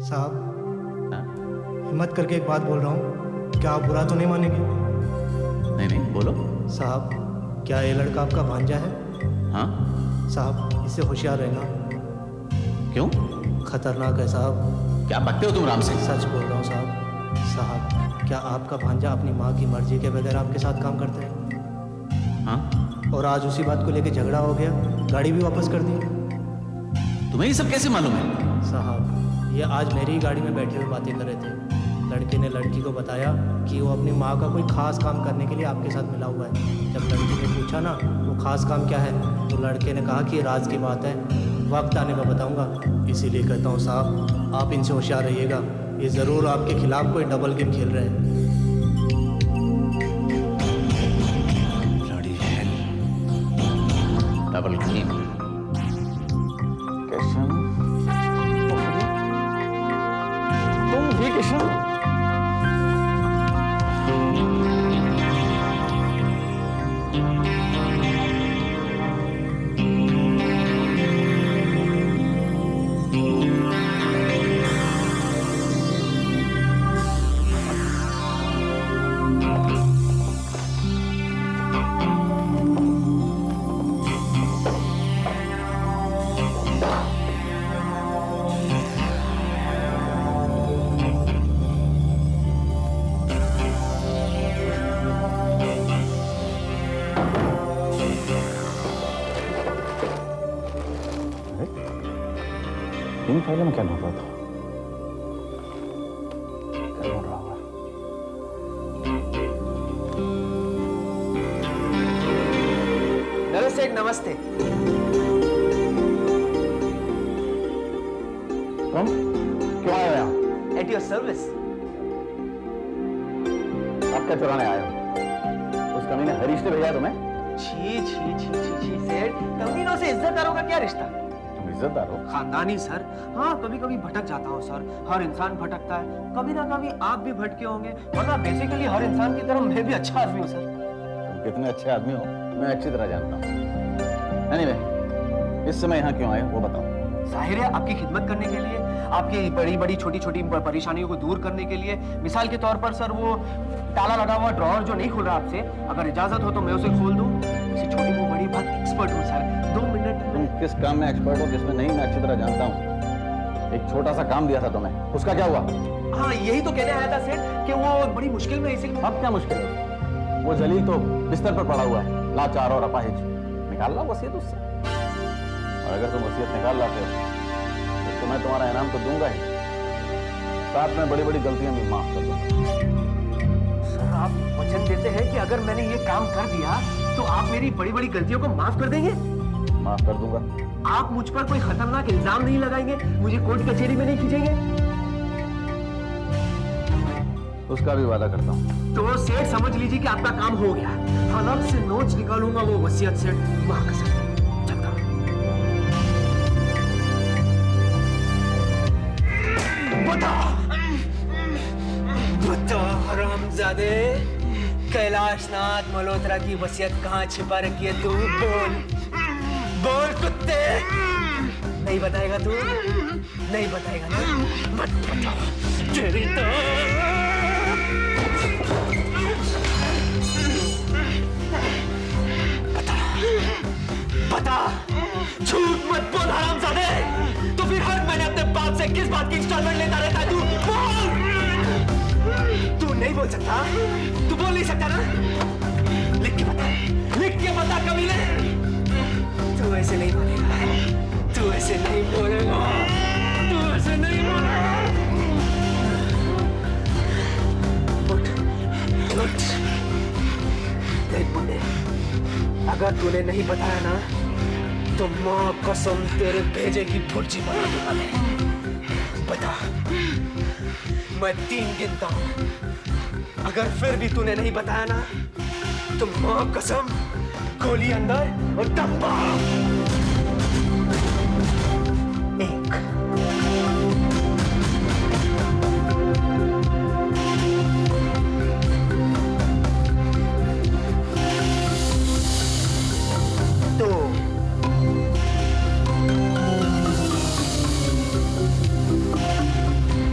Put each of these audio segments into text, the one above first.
साहब, हाँ? हिम्मत करके एक बात बोल रहा हूँ, क्या आप बुरा तो नहीं मानेंगे? नहीं नहीं, बोलो। साहब, क्या ये लड़का आपका भांजा है? हाँ? साहब, इससे होशियार रहना, क्यों? खतरनाक है साहब। क्या बकते हो तुम राम सिंह? सच बोल रहा हूँ साहब। साहब, क्या आपका भांजा अपनी माँ की मर्जी के बगैर आपके साथ काम करता है? हाँ? और आज उसी बात को लेकर झगड़ा हो गया, गाड़ी भी वापस कर दी। तुम्हें ये सब कैसे मालूम है? साहब, ये आज मेरी ही गाड़ी में बैठे हुए बातें कर रहे थे। लड़के ने लड़की को बताया कि वो अपनी माँ का कोई खास काम करने के लिए आपके साथ मिला हुआ है। जब लड़की ने पूछा ना वो खास काम क्या है, तो लड़के ने कहा कि ये राज की बात है, वक्त आने पर बताऊंगा। इसीलिए कहता हूँ साहब, आप इनसे होशियार रहिएगा, ये ज़रूर आपके खिलाफ कोई डबल गेम खेल रहे हैं। Double game? किशन, तुम भी किशन? इन फाइलों में क्या ढूंढ रहा था? क्या ढूंढ रहा होगा? नमस्ते, नमस्ते। तुम क्यों आए हो यहाँ? At your service. आप क्या चुराने आए हो? उस कमीने हरीश ने भेजा तुम्हें? छी छी छी छी छी सेठ, कमीनों से इज्जतदारों का क्या रिश्ता? तुम इज्जतदार हो? खानदानी सर। हाँ, कभी कभी भटक जाता हूँ सर, हर इंसान भटकता है, कभी ना कभी आप भी भटके होंगे, वरना बेसिकली हर इंसान की तरह मैं भी अच्छा आदमी हूँ सर। तुम कितने अच्छे आदमी हो मैं अच्छी तरह जानता हूँ। एनीवे, इस समय यहाँ क्यों आए वो बताओ। जाहिर है आपकी खिदमत करने के लिए, आपकी बड़ी बड़ी छोटी छोटी परेशानियों को दूर करने के लिए। मिसाल के तौर पर सर, वो ताला लगा हुआ ड्रॉअर जो नहीं खुल रहा आपसे, अगर इजाजत हो तो मैं उसे खोल दूं। किसी छोटी वो बड़ी बात एक्सपर्ट हूँ सर, 2 मिनट। तुम किस काम में एक्सपर्ट हो किसमें नहीं, मैं अच्छी तरह जानता हूँ। एक छोटा सा काम दिया था तुम्हें, उसका क्या हुआ? हाँ, यही तो कहने आया था सेठ कि वो बड़ी मुश्किल में, इसीलिए। अब क्या मुश्किल है? वो जलील तो बिस्तर पर पड़ा हुआ है, लाचार और अपाहिज। निकाल लो वसीयत उससे, और अगर तुम वसीयत निकाल लाते हो तो मैं तुम्हारा इनाम तो दूंगा ही, साथ में बड़ी बड़ी गलतियां भी माफ कर दूंगा। सर, आप वचन देते हैं कि अगर मैंने ये काम कर दिया तो आप मेरी बड़ी बड़ी गलतियों को माफ कर देंगे? माफ कर दूंगा। आप मुझ पर कोई खतरनाक इल्जाम नहीं लगाएंगे, मुझे कोर्ट कचहरी में नहीं खींचेंगे? उसका भी वादा करता हूँ। तो सेठ समझ लीजिए कि आपका काम हो गया। हालात से नोच निकालूंगा वो वसीयत सेठ, माफ कर सकते। चलता हूं। बता हरामजादे, कैलाशनाथ मल्होत्रा की वसीयत कहाँ छिपा रखी है तू? बोल बोल कुत्ते। नहीं बताएगा तू? नहीं बताएगा ना? मत बता। तेरी तो बता बता, झूठ मत बोल हरामजादे। तो फिर हर महीने अपने बाप से किस बात की इंस्टॉलमेंट लेता रहता है तू? बोल। तू नहीं बोल सकता? तू बोल नहीं सकता ना? लिख के बता, लिख के बता कमीने। तू ऐसे नहीं बोलेगा, तू ऐसे नहीं बोलेगा, तू ऐसे नहीं बोलेगा। उठ, उठ। देख बुड्ढे, अगर तूने नहीं बताया ना तो माँ कसम तेरे भेजे की भुर्जी बना दूंगा मैं। बता, मैं 3 गिनता हूं, अगर फिर भी तूने नहीं बताया ना तो माँ कसम गोली अंदर और दम बाहर। 1 2 3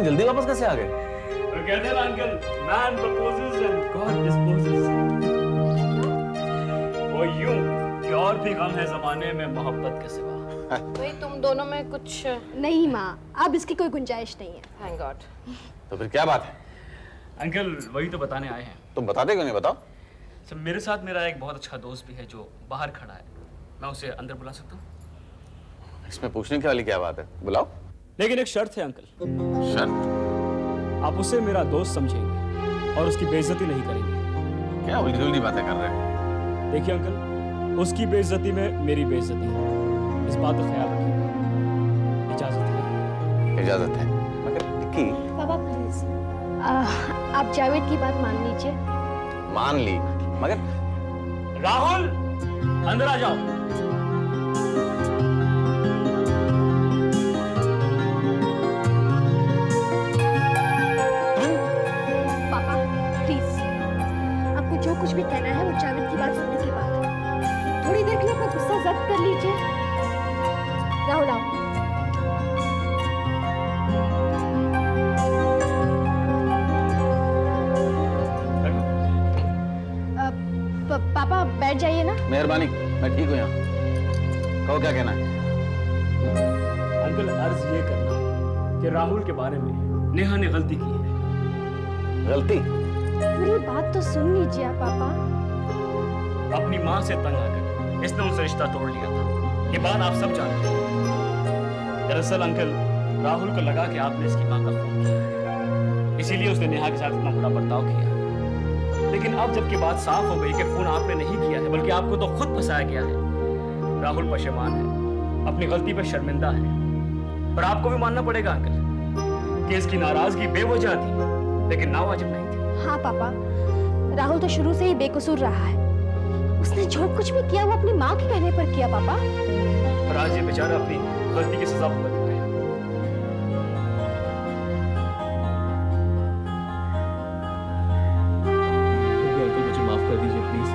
जल्दी वापस कैसे आ गए? कहते हैं ना uncle, man proposes and God disposes। वो यूं कि और भी गम है जमाने में मोहब्बत के सिवा। भाई तुम दोनों में कुछ नहीं माँ, अब इसकी कोई गुंजाइश नहीं है। Thank God. तो फिर क्या बात है? अंकल वही तो बताने आए हैं। तुम बताते क्यों नहीं? बताओ। सर मेरे साथ मेरा एक बहुत अच्छा दोस्त भी है जो बाहर खड़ा है, मैं उसे अंदर बुला सकता हूँ? इसमें पूछने की वाली क्या बात है? बुलाओ। लेकिन एक शर्त है अंकल। शर्त? आप उसे मेरा दोस्त समझेंगे और उसकी बेइज्जती नहीं करेंगे। क्या उल्टी उल्टी बातें कर रहे हैं? देखिए अंकल, उसकी बेइज्जती में मेरी बेइज्जती है, इस बात का ख्याल रखिएगा। इजाजत है? इजाजत है, मगर टिक्की। पापा प्लीज आप जावेद की बात मान लीजिए। मान ली, मगर राहुल अंदर आ जाओ। पापा प्लीज, आपको जो कुछ भी कहना है वो जावेद की बात सुनने के बाद। थोड़ी देर के लिए अपना गुस्सा जब्त कर लीजिए। राहुल आओ। पापा बैठ जाइए ना। मेहरबानी, मैं ठीक हूँ यहाँ। कहो क्या कहना है? अंकल अर्ज ये करना कि राहुल के बारे में नेहा ने गलती की है। गलती? मेरी बात तो सुन लीजिए आप पापा। अपनी माँ से तंग आकर इसने उनसे रिश्ता तोड़ लिया था, ये बात आप सब जानते हैं। दरअसल अंकल राहुल को लगा कि आपने इसकी माँ का खून किया है, इसीलिए उसने नेहा के साथ इतना बुरा बर्ताव किया। लेकिन अब जबकि बात साफ हो गई कि खून आपने नहीं किया है बल्कि आपको तो खुद फंसाया गया है, राहुल पशेमान है, अपनी गलती पर शर्मिंदा है। पर आपको भी मानना पड़ेगा अंकल कि इसकी नाराजगी बेवजह थी लेकिन नावाजिब नहीं थी। हाँ पापा, राहुल तो शुरू से ही बेकसूर रहा है। उसने जो कुछ भी किया वो अपनी माँ के कहने पर किया पापा। पर आज ये बेचारा अपनी गलती की सजा भुगत रहा है। मुझे माफ कर दीजिए प्लीज।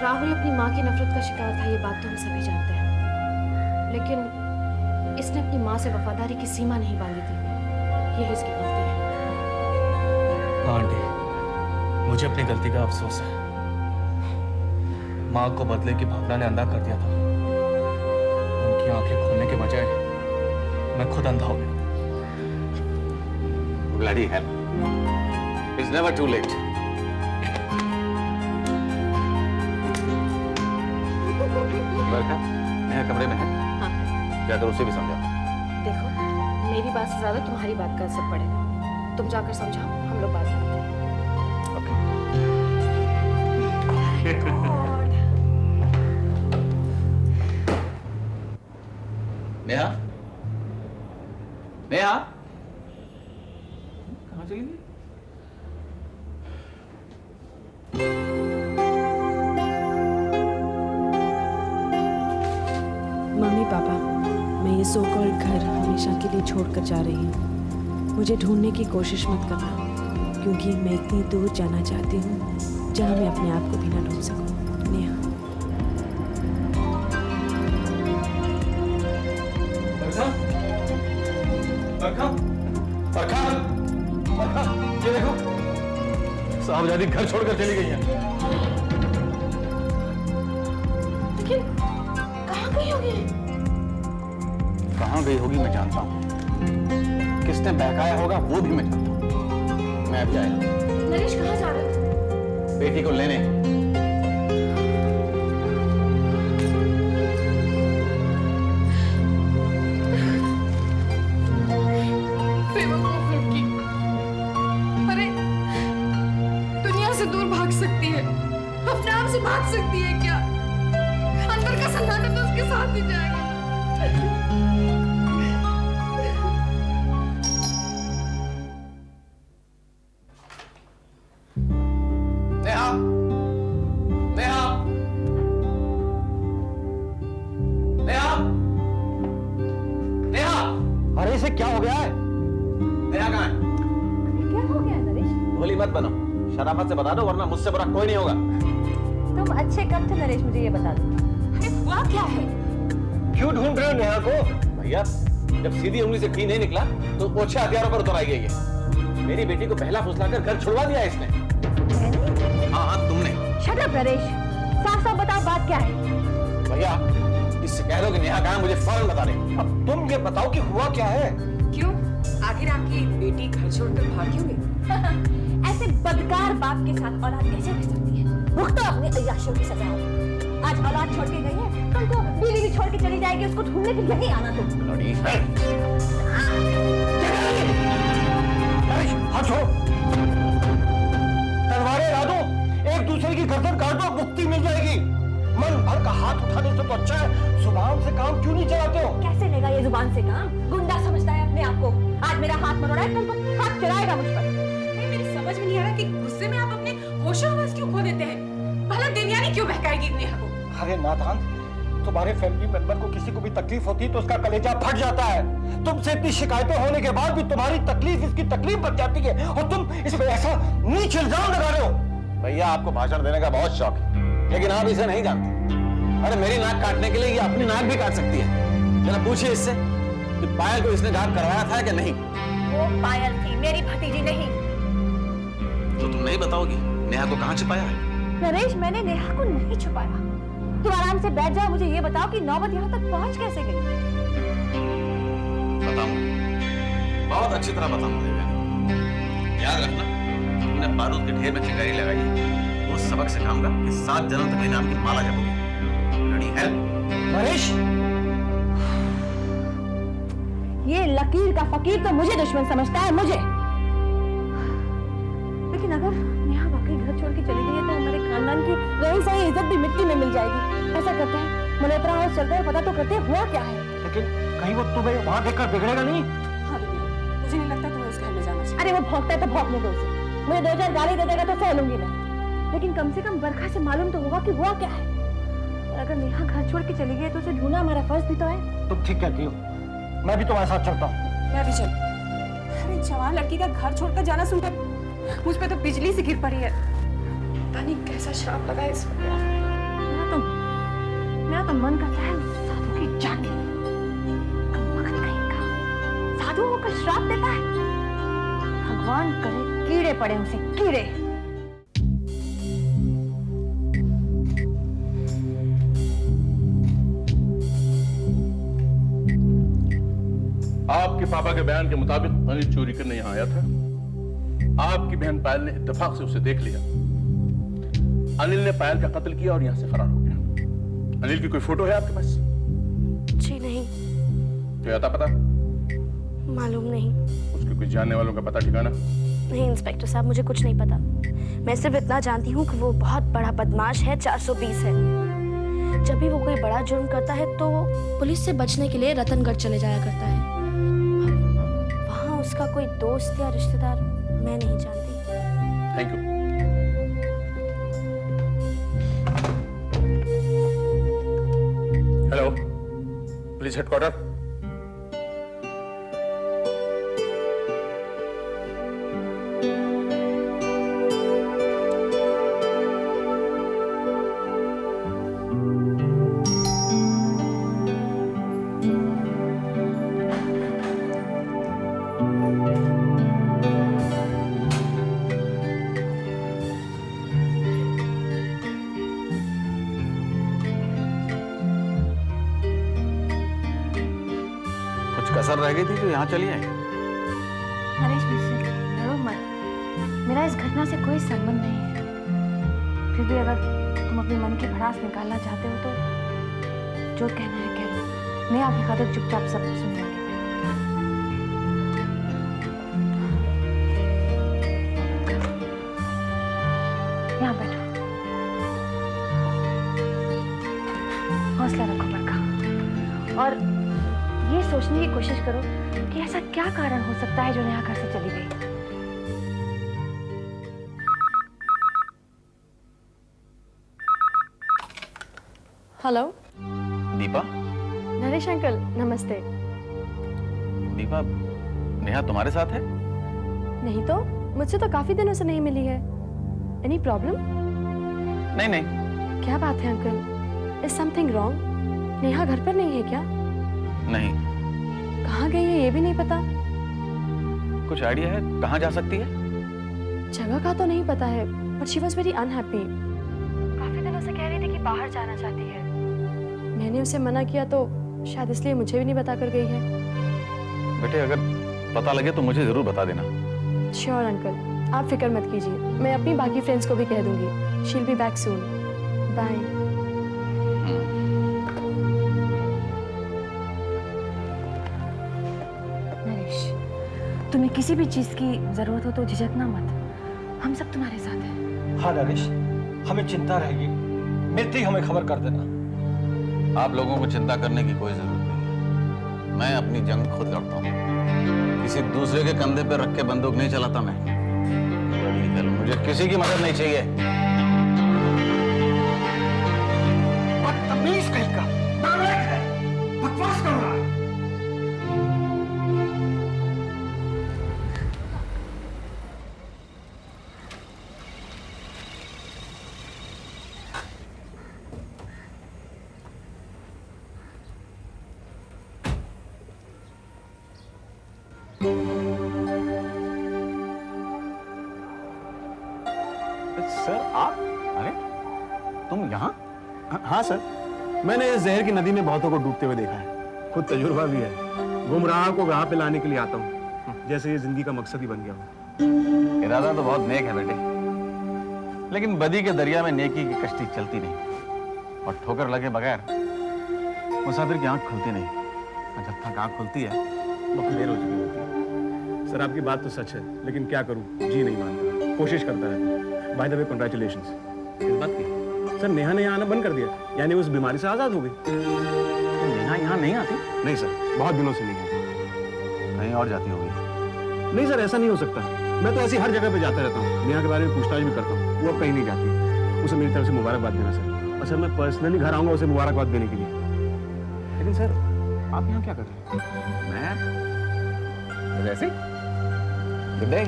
राहुल अपनी माँ की नफरत का शिकार था, ये बात तो हम सभी जानते हैं। लेकिन इसने अपनी माँ से वफादारी की सीमा नहीं बांधी थी, ये इसकी गलती है। हाँ आंटी, मुझे अपनी गलती का अफसोस है। माँ को बदले की भावना ने अंधा कर दिया था। उनकी आंखें खोलने के बजाय मैं खुद अंधा हो गया। Bloody hell. It's never too late. बरखा, नेहा कमरे में है। हाँ जाकर उसे भी समझाओ। देखो, मेरी बात से ज्यादा तुम्हारी बात का असर पड़ेगा। तुम जाकर समझाओ, हम लोग बात करते हैं। नेहा, नेहा, कहाँ चली गई? मम्मी पापा, मैं ये सो कॉल्ड घर हमेशा के लिए छोड़कर जा रही हूँ। मुझे ढूंढने की कोशिश मत करना, क्योंकि मैं इतनी दूर जाना चाहती हूँ जहाँ मैं अपने आप को भी ना ढूंढ सकूँ। नेहा। बरखा, बरखा, बरखा, ये देखो, साहबजादी घर छोड़कर चली गई है। लेकिन कहाँ गई होगी? कहाँ गई होगी मैं जानता हूँ, किसने बहकाया होगा वो भी मैं जानता हूँ। मैं अभी आया। नरेश कहाँ जा रहे हो? बेटी को लेने। बेवकूफ लड़की। अरे दुनिया से दूर भाग सकती है, अपने आप से भाग सकती है क्या? अंदर का सन्नाटा तो उसके साथ ही जाएगा। नेहा, नेहा, नेहा, नेहा। अरे इसे क्या हो गया है? नेहा कहाँ है? क्या हो गया नरेश? भोली मत बनो, शराफत से बता दो वरना मुझसे बुरा कोई नहीं होगा। तुम अच्छे कब थे नरेश, मुझे ये बता दो। अरे हुआ क्या है? क्यों ढूंढ रहे हो नेहा को? भैया जब सीधी उंगली से घी नहीं निकला तो ओछे हथियारों पर उतर आई गई है। मेरी बेटी को पहला फुसलाकर घर छुड़वा दिया इसने। मैंने? हाँ तुमने। शट अप नरेश, साफ साफ बताओ बात क्या है। भैया इससे कह दो कि नेहा कहाँ है, मुझे फौरन बता दे। अब तुम ये बताओ कि हुआ क्या है? क्यों? आखिर आपकी बेटी घर छोड़कर भाग क्यों गई? ऐसे बदकार बाप के साथ औलाद कैसे रह सकती है? भुगतो अपने अय्याशों की सजा। आज औलाद छोड़ के गई है, कल को बीवी भी छोड़ के चली जाएगी, उसको ढूंढने के लिए यहीं आना तुम। लड़ी है। नरेश, हाथ छोड़ो। तलवारें ला दो, एक दूसरे की गर्दन काट दो, मुक्ति मिल जाएगी। मन भर का हाथ उठाने से तो अच्छा है जुबान से काम क्यों नहीं चलाते हो? कैसे लेगा ये जुबान से काम? गुंडा समझता है अपने आप को। आज मेरा हाथ मरोड़ा है, कल को हाथ चलाएगा मुझ पर। मेरी समझ में नहीं आ रहा कि गुस्से में आप अपने होशो-हवास क्यों खो देते हैं? भला देवयानी क्यों बहकाएगी नेहा को? अरे नादान, तुम्हारे फैमिली मेंबर को किसी को भी तकलीफ होती है तो उसका कलेजा फट जाता है। तुमसे इतनी शिकायतें होने के बाद भी तुम्हारी तकलीफ इसकी तकलीफ बन जाती है और तुम इस पे ऐसा नीच इल्जाम लगा रहे हो। भैया आपको भाषण देने का बहुत शौक है, लेकिन आप इसे नहीं जानते। अरे मेरी नाक काटने के लिए ये अपनी नाक भी काट सकती है। जरा पूछिए इससे कि पायल को इसने घात करवाया था कि नहीं। वो पायल थी, मेरी भतीजी नहीं। तो तुम नहीं बताओगी नेहा को कहाँ छिपाया है? नरेश, मैंने नेहा को नहीं छुपाया। तुम आराम से बैठ जाओ, मुझे ये बताओ कि नौबत यहाँ तक पहुँच कैसे गई? बताऊंगा, बहुत अच्छी तरह बताऊंगा। याद रखना, तुमने बारूद के ढेर में चिंगारी लगाई, वो सबक सिखाऊंगा कि 7 जन्म तक मेरे नाम की माला जपोगी। लड़ी है। नरेश, ये लकीर का फकीर तो मुझे दुश्मन समझता है, मुझे। लेकिन अगर नेहा वाकई घर छोड़ के चली गई है तो हमारे खानदान की रही सही इज्जत भी मिट्टी में मिल जाएगी। ऐसा करते हैं, मल्होत्रा हाउस चलते हैं, पता तो करते हैं हुआ क्या है। लेकिन कहीं वो तुम्हें वहां देखकर बिगड़ेगा नहीं? हाँ दीदी, मुझे नहीं लगता तुम्हें उस घर में जाना चाहिए। अरे वो भौंकता है तो भौंकने दो उसे। मुझे 2-4 गाली दे देगा तो सह लूंगी मैं, लेकिन कम से कम बरखा से मालूम तो होगा कि हुआ क्या है। और अगर नेहा घर छोड़ के चली गई है तो उसे ढूंढना हमारा फर्ज भी तो है। तुम ठीक कहती हो, मैं भी तुम्हारे साथ चलता हूँ। मैं भी चल। अरे जवान लड़की का घर छोड़कर जाना सुनकर मुझ पे तो बिजली से गिर पड़ी है। पता नहीं कैसा श्राप लगा है इस पर। मेरा तो मन करता है उस साधु की जान ले। कमबख्त कहीं का साधु होकर श्राप देता है। भगवान करे कीड़े पड़े उसे, कीड़े। आपके पापा के बयान के मुताबिक अनिल चोरी करने यहां आया था। आपकी बहन पायल ने इत्तेफाक से उसे देख लिया। अनिल ने पायल का कत्ल किया और यहां से फरार हो गया। अनिल की कोई फोटो है आपके पास? जी नहीं, कोई आता पता? मालूम नहीं। उसके कोई जानने वालों का पता ठिकाना? नहीं इंस्पेक्टर साहब, मुझे कुछ नहीं पता। मैं सिर्फ इतना जानती हूँ कि वो बहुत बड़ा बदमाश है, 420 है। जब भी वो कोई बड़ा जुर्म करता है तो पुलिस से बचने के लिए रतनगढ़ चले जाया करता है। वहाँ उसका कोई दोस्त या रिश्तेदार मैं नहीं जानती। Thank you. Hello, police headquarter. कसर रह गई थी तो यहाँ चली आई। नरेश, मुझसे डरो मत। मेरा इस घटना से कोई संबंध नहीं है। फिर भी अगर तुम अपनी मन की भड़ास निकालना चाहते हो तो जो कहना है कह लो। मैं आपकी खातिर चुपचाप सब सुन लूंगी। यहाँ बैठो, हौसला रखो बरखा, और ये सोचने की कोशिश करो कि ऐसा क्या कारण हो सकता है जो नेहा घर से चली गई। हेलो दीपा। नरेश अंकल, नमस्ते। दीपा, नेहा तुम्हारे साथ है? नहीं तो मुझसे तो काफी दिनों से नहीं मिली है। Any problem? नहीं नहीं क्या बात है uncle? Is something wrong? Neha घर पर नहीं है क्या? नहीं। कहाँ गई है ये भी नहीं पता। कुछ आइडिया है कहाँ जा सकती है? जगह का तो नहीं पता है, but she was very unhappy. काफी दिनों से कह रही थी कि बाहर जाना चाहती है। मैंने उसे मना किया तो शायद इसलिए मुझे भी नहीं बता कर गई है। बेटे अगर पता लगे तो मुझे जरूर बता देना। श्योर अंकल, आप फिक्र मत कीजिए, मैं अपनी बाकी फ्रेंड्स को भी कह दूंगी। She will be back soon. Bye. Naresh, तुम्हें किसी भी चीज की जरूरत हो तो झिझकना मत, हम सब तुम्हारे साथ हैं। हाँ नरेश, हमें चिंता रहेगी, मिलते ही हमें खबर कर देना। आप लोगों को चिंता करने की कोई जरूरत नहीं है। मैं अपनी जंग खुद लड़ता हूँ, किसी दूसरे के कंधे पर रख के बंदूक नहीं चलाता मैं। मुझे किसी की मदद नहीं चाहिए। बदतमीज कहीं का, नालायक है, बकवास कर रहा है। सर आप? अरे तुम यहाँ? हाँ सर, मैंने इस जहर की नदी में बहुतों को डूबते हुए देखा है, खुद तजुर्बा भी है। गुमराह को राह पे लाने के लिए आता हूँ, जैसे ये जिंदगी का मकसद ही बन गया हो। इरादा तो बहुत नेक है बेटे, लेकिन बदी के दरिया में नेकी की कश्ती चलती नहीं, और ठोकर लगे बगैर मुसाफिर की आंख खुलती नहीं, और जब तक आंख खुलती है वो देर हो चुकी होती है। सर आपकी बात तो सच है, लेकिन क्या करूँ, जी नहीं मानता, कोशिश करता रहता। By the way congratulations. किस बात की? सर नेहा ने यहाँ आना बंद कर दिया, यानी उस बीमारी से आजाद हो गई। तो नेहा यहाँ नहीं आती? नहीं सर, बहुत दिनों से नहीं है। कहीं और जाती होगी। नहीं सर, ऐसा नहीं हो सकता, मैं तो ऐसी हर जगह पे जाता रहता हूँ, नेहा के बारे में पूछताछ भी करता हूँ, वो अब कहीं नहीं जाती। उसे मेरी तरफ से मुबारकबाद देना सर, और सर मैं पर्सनली घर आऊंगा उसे मुबारकबाद देने के लिए। लेकिन सर आप यहाँ क्या कर रहे हैं? मैं वैसे गुड डे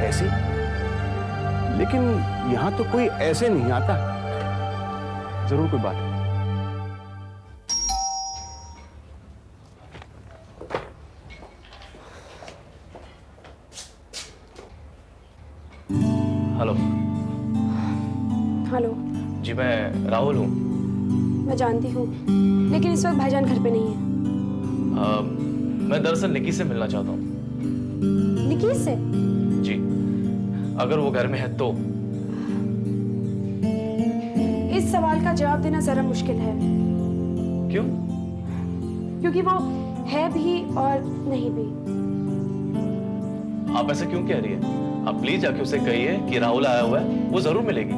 ऐसी, लेकिन यहां तो कोई ऐसे नहीं आता। जरूर कोई बात है। हेलो। हेलो। जी मैं राहुल हूँ। मैं जानती हूँ, लेकिन इस वक्त भाईजान घर पे नहीं है। मैं दरअसल निकी से मिलना चाहता हूँ। निकी से? जी, अगर वो घर में है तो। इस सवाल का जवाब देना जरा मुश्किल है। क्यों? क्योंकि वो है भी और नहीं भी। आप ऐसा क्यों कह रही है? आप प्लीज जाके उसे कहिए कि राहुल आया हुआ है, वो जरूर मिलेगी।